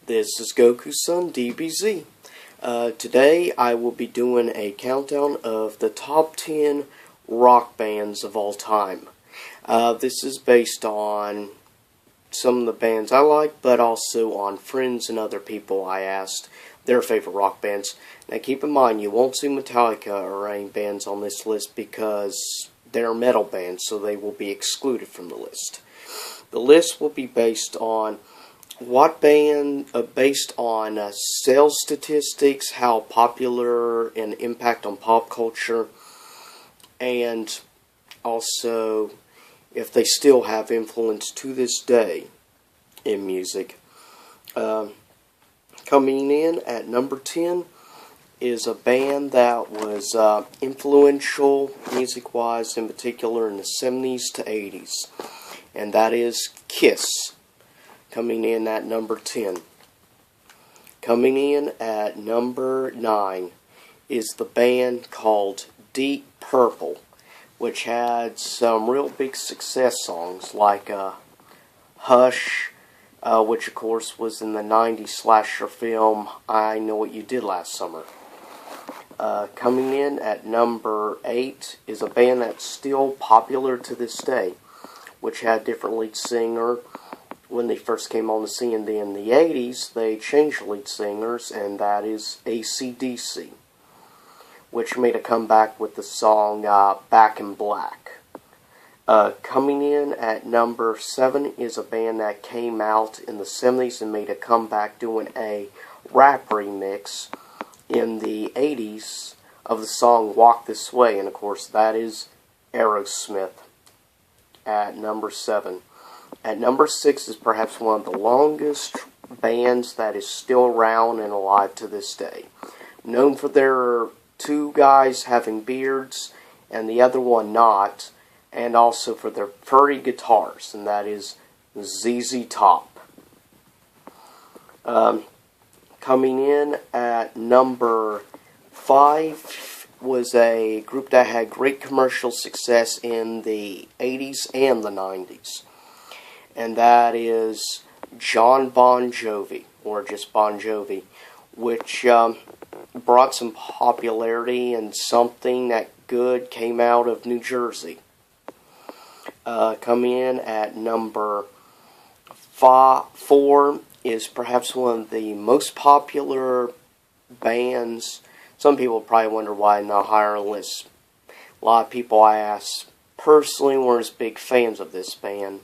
This is Goku's son, DBZ. Today I will be doing a countdown of the top 10 rock bands of all time. This is based on some of the bands I like, but also on friends and other people I asked their favorite rock bands. Now keep in mind, you won't see Metallica or any bands on this list because they're metal bands, so they will be excluded from the list. The list will be based on sales statistics, how popular and impact on pop culture, and also if they still have influence to this day in music. Coming in at number 10 is a band that was influential music-wise, in particular in the 70s to 80s, and that is Kiss. Coming in at number 10. Coming in at number 9 is the band called Deep Purple, which had some real big success songs like Hush, which of course was in the 90s slasher film I Know What You Did Last Summer. Coming in at number 8 is a band that's still popular to this day, which had a different lead singer. When they first came on the scene in the 80s, they changed lead singers, and that is AC/DC, which made a comeback with the song Back in Black. Coming in at number 7 is a band that came out in the 70s and made a comeback doing a rap remix in the 80s of the song Walk This Way, and of course that is Aerosmith at number 7. At number 6 is perhaps one of the longest bands that is still around and alive to this day. Known for their two guys having beards and the other one not, and also for their furry guitars, and that is Zztop. Coming in at number 5 was a group that had great commercial success in the 80s and the 90s. And that is John Bon Jovi, or just Bon Jovi, which brought some popularity and something that good came out of New Jersey. Coming in at number 4 is perhaps one of the most popular bands. Some people probably wonder why not higher on the list. A lot of people I asked personally weren't big fans of this band.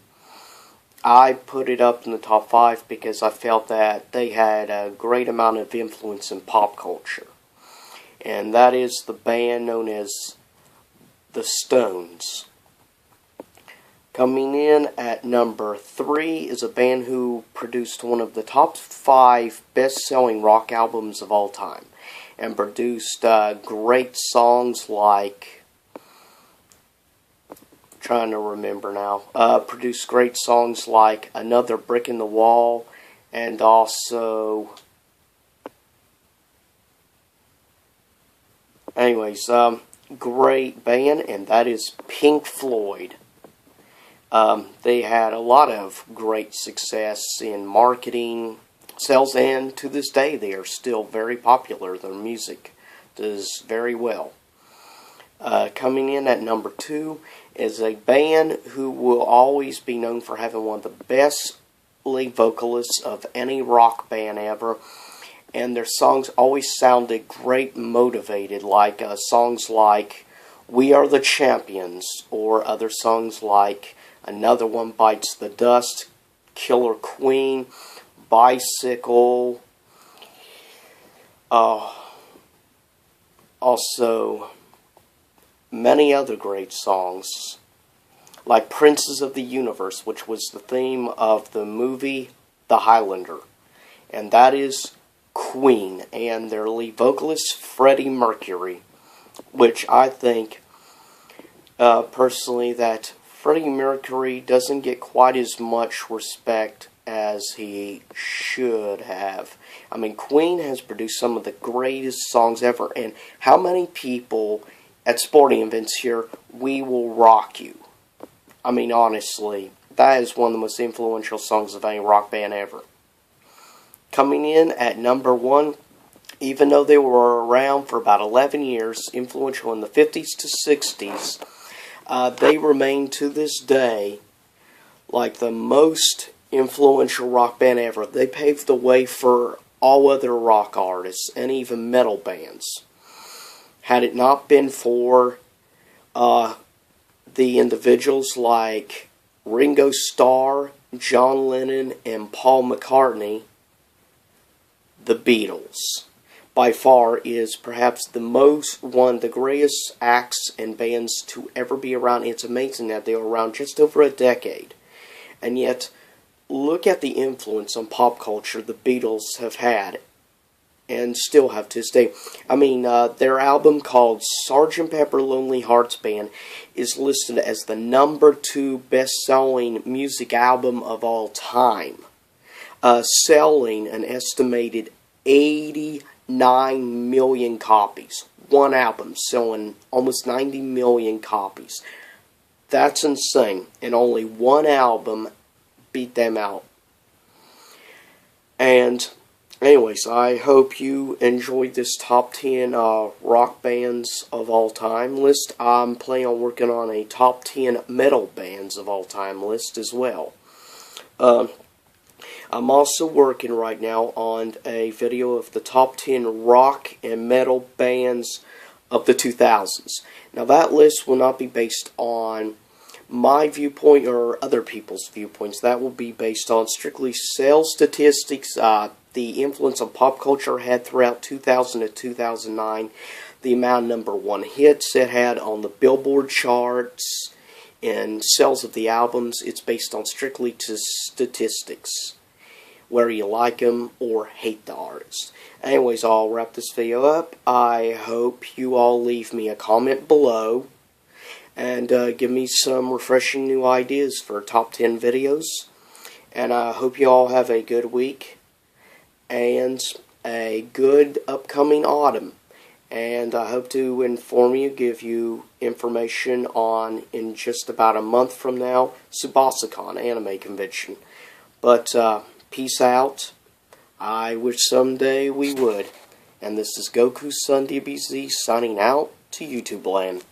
I put it up in the top 5 because I felt that they had a great amount of influence in pop culture. And that is the band known as the Stones. Coming in at number 3 is a band who produced one of the top 5 best-selling rock albums of all time, and produced great songs like, trying to remember now, produced great songs like Another Brick in the Wall, and also, great band, and that is Pink Floyd. They had a lot of great success in marketing, sales, and to this day they are still very popular. Their music does very well. Coming in at number 2 is a band who will always be known for having one of the best lead vocalists of any rock band ever, and their songs always sounded great, motivated, like songs like We Are the Champions, or other songs like Another One Bites the Dust, Killer Queen, Bicycle, also many other great songs, like Princes of the Universe, which was the theme of the movie The Highlander. And that is Queen, and their lead vocalist, Freddie Mercury, which I think, personally, that Freddie Mercury doesn't get quite as much respect as he should have. I mean, Queen has produced some of the greatest songs ever, and how many people at sporting events here, We Will Rock You? I mean, honestly, that is one of the most influential songs of any rock band ever. Coming in at number 1, even though they were around for about 11 years, influential in the 50s to 60s, they remain to this day like the most influential rock band ever. They paved the way for all other rock artists and even metal bands. Had it not been for the individuals like Ringo Starr, John Lennon, and Paul McCartney, the Beatles by far is perhaps one of the greatest acts and bands to ever be around. It's amazing that they were around just over a decade. And yet, look at the influence on pop culture the Beatles have had and still have to this day. I mean, their album called Sgt. Pepper Lonely Hearts Band is listed as the number 2 best-selling music album of all time, selling an estimated 89 million copies. One album selling almost 90 million copies. That's insane. And only one album beat them out. And anyways, I hope you enjoyed this top 10 rock bands of all time list. I'm planning on working on a top 10 metal bands of all time list as well. I'm also working right now on a video of the top 10 rock and metal bands of the 2000s. Now that list will not be based on my viewpoint or other people's viewpoints. That will be based on strictly sales statistics, the influence on pop culture had throughout 2000 to 2009, the amount of number 1 hits it had on the Billboard charts, and sales of the albums. It's based on strictly to statistics, whether you like them or hate the artist. Anyways, I'll wrap this video up. I hope you all leave me a comment below and give me some refreshing new ideas for top 10 videos. And I hope you all have a good week and a good upcoming autumn. And I hope to inform you, give you information on, in just about a month from now, Tsubasacon Anime Convention. But peace out. I wish someday we would. And this is Goku Sun DBZ signing out to YouTube land.